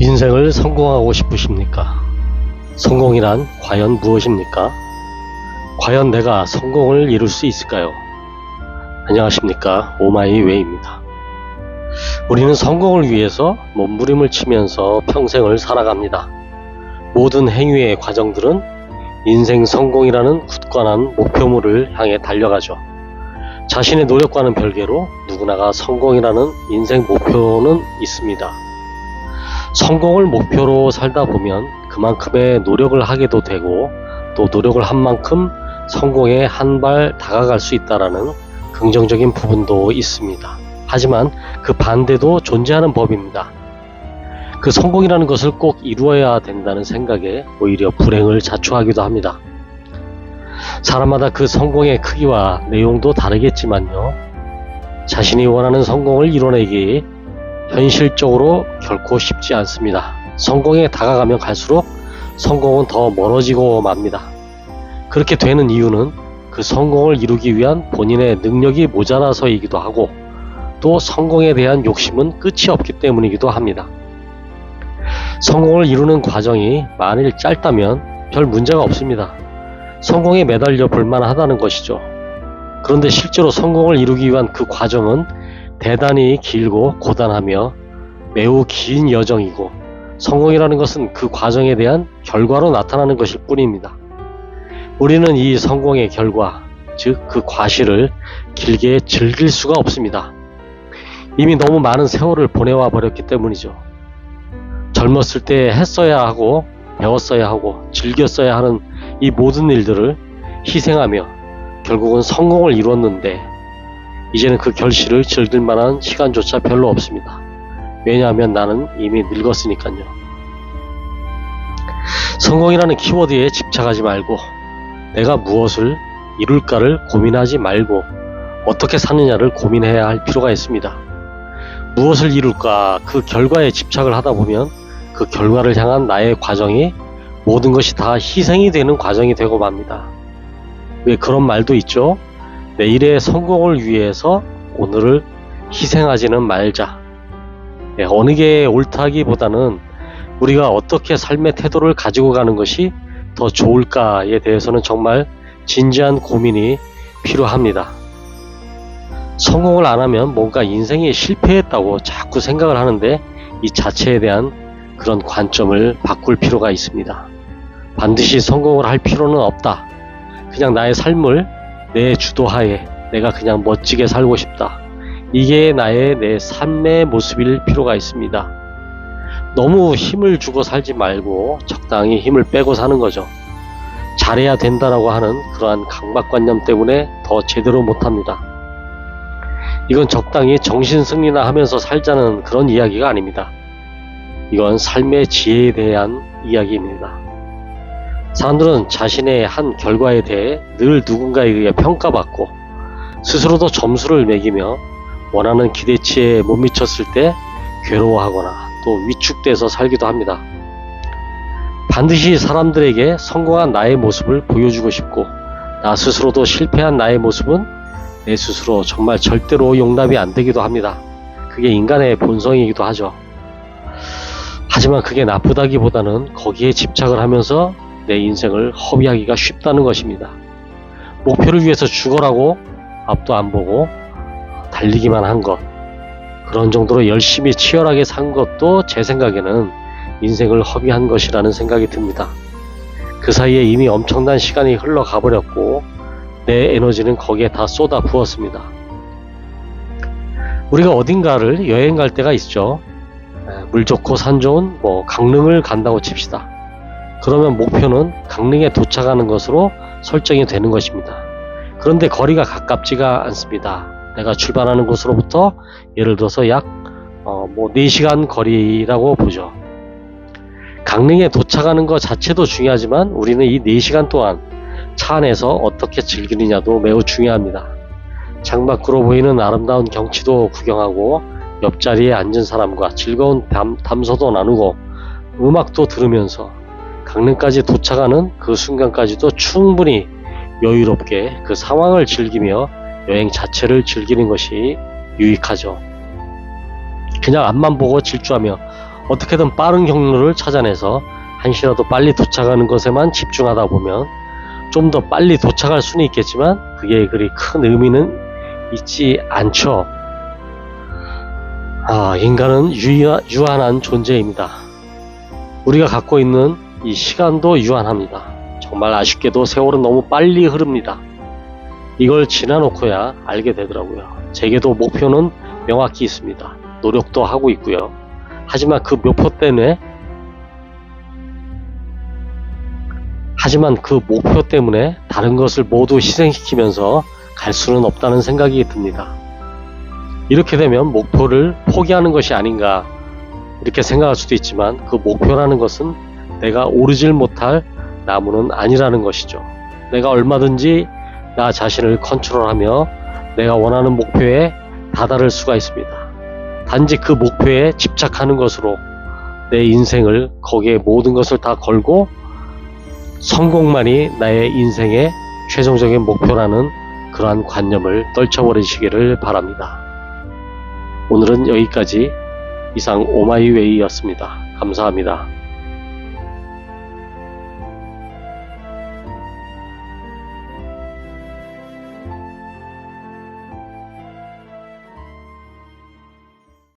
인생을 성공하고 싶으십니까? 성공이란 과연 무엇입니까? 과연 내가 성공을 이룰 수 있을까요? 안녕하십니까, 오마이웨이입니다. 우리는 성공을 위해서 몸부림을 치면서 평생을 살아갑니다. 모든 행위의 과정들은 인생 성공이라는 굳건한 목표물을 향해 달려가죠. 자신의 노력과는 별개로 누구나가 성공이라는 인생 목표는 있습니다. 성공을 목표로 살다 보면 그만큼의 노력을 하게도 되고, 또 노력을 한 만큼 성공에 한 발 다가갈 수 있다라는 긍정적인 부분도 있습니다. 하지만 그 반대도 존재하는 법입니다. 그 성공이라는 것을 꼭 이루어야 된다는 생각에 오히려 불행을 자초하기도 합니다. 사람마다 그 성공의 크기와 내용도 다르겠지만요, 자신이 원하는 성공을 이뤄내기 현실적으로 결코 쉽지 않습니다. 성공에 다가가면 갈수록 성공은 더 멀어지고 맙니다. 그렇게 되는 이유는 그 성공을 이루기 위한 본인의 능력이 모자라서이기도 하고, 또 성공에 대한 욕심은 끝이 없기 때문이기도 합니다. 성공을 이루는 과정이 만일 짧다면 별 문제가 없습니다. 성공에 매달려 볼만하다는 것이죠. 그런데 실제로 성공을 이루기 위한 그 과정은 대단히 길고 고단하며 매우 긴 여정이고, 성공이라는 것은 그 과정에 대한 결과로 나타나는 것일 뿐입니다. 우리는 이 성공의 결과, 즉 그 과실을 길게 즐길 수가 없습니다. 이미 너무 많은 세월을 보내와 버렸기 때문이죠. 젊었을 때 했어야 하고, 배웠어야 하고, 즐겼어야 하는 이 모든 일들을 희생하며 결국은 성공을 이뤘는데, 이제는 그 결실을 즐길 만한 시간조차 별로 없습니다. 왜냐하면 나는 이미 늙었으니까요. 성공이라는 키워드에 집착하지 말고, 내가 무엇을 이룰까를 고민하지 말고 어떻게 사느냐를 고민해야 할 필요가 있습니다. 무엇을 이룰까, 그 결과에 집착을 하다 보면 그 결과를 향한 나의 과정이 모든 것이 다 희생이 되는 과정이 되고 맙니다. 왜 그런 말도 있죠? 내일의 성공을 위해서 오늘을 희생하지는 말자. 어느 게 옳다기보다는 우리가 어떻게 삶의 태도를 가지고 가는 것이 더 좋을까에 대해서는 정말 진지한 고민이 필요합니다. 성공을 안 하면 뭔가 인생이 실패했다고 자꾸 생각을 하는데, 이 자체에 대한 그런 관점을 바꿀 필요가 있습니다. 반드시 성공을 할 필요는 없다. 그냥 나의 삶을 내 주도하에 내가 그냥 멋지게 살고 싶다. 이게 내 삶의 모습일 필요가 있습니다. 너무 힘을 주고 살지 말고 적당히 힘을 빼고 사는 거죠. 잘해야 된다라고 하는 그러한 강박관념 때문에 더 제대로 못합니다. 이건 적당히 정신승리나 하면서 살자는 그런 이야기가 아닙니다. 이건 삶의 지혜에 대한 이야기입니다. 사람들은 자신의 한 결과에 대해 늘 누군가에 의해 평가받고, 스스로도 점수를 매기며 원하는 기대치에 못 미쳤을 때 괴로워하거나 또 위축돼서 살기도 합니다. 반드시 사람들에게 성공한 나의 모습을 보여주고 싶고, 나 스스로도 실패한 나의 모습은 내 스스로 정말 절대로 용납이 안 되기도 합니다. 그게 인간의 본성이기도 하죠. 하지만 그게 나쁘다기보다는 거기에 집착을 하면서 내 인생을 허비하기가 쉽다는 것입니다. 목표를 위해서 죽어라고 앞도 안 보고 달리기만 한 것, 그런 정도로 열심히 치열하게 산 것도 제 생각에는 인생을 허비한 것이라는 생각이 듭니다. 그 사이에 이미 엄청난 시간이 흘러가 버렸고, 내 에너지는 거기에 다 쏟아 부었습니다. 우리가 어딘가를 여행 갈 때가 있죠. 물 좋고 산 좋은 강릉을 간다고 칩시다. 그러면 목표는 강릉에 도착하는 것으로 설정이 되는 것입니다. 그런데 거리가 가깝지가 않습니다. 내가 출발하는 곳으로부터 예를 들어서 약 4시간 거리라고 보죠. 강릉에 도착하는 것 자체도 중요하지만 우리는 이 4시간 동안 차 안에서 어떻게 즐기느냐도 매우 중요합니다. 창밖으로 보이는 아름다운 경치도 구경하고, 옆자리에 앉은 사람과 즐거운 담소도 나누고, 음악도 들으면서 강릉까지 도착하는 그 순간까지도 충분히 여유롭게 그 상황을 즐기며 여행 자체를 즐기는 것이 유익하죠. 그냥 앞만 보고 질주하며 어떻게든 빠른 경로를 찾아내서 한시라도 빨리 도착하는 것에만 집중하다 보면 좀 더 빨리 도착할 수는 있겠지만 그게 그리 큰 의미는 있지 않죠. 인간은 유한한 존재입니다. 우리가 갖고 있는 이 시간도 유한합니다. 정말 아쉽게도 세월은 너무 빨리 흐릅니다. 이걸 지나놓고야 알게 되더라고요. 제게도 목표는 명확히 있습니다. 노력도 하고 있고요. 하지만 그 목표 때문에 다른 것을 모두 희생시키면서 갈 수는 없다는 생각이 듭니다. 이렇게 되면 목표를 포기하는 것이 아닌가 이렇게 생각할 수도 있지만 그 목표라는 것은 내가 오르질 못할 나무는 아니라는 것이죠. 내가 얼마든지 나 자신을 컨트롤하며 내가 원하는 목표에 다다를 수가 있습니다. 단지 그 목표에 집착하는 것으로 내 인생을 거기에 모든 것을 다 걸고 성공만이 나의 인생의 최종적인 목표라는 그러한 관념을 떨쳐버리시기를 바랍니다. 오늘은 여기까지. 이상 오마이웨이였습니다. 감사합니다.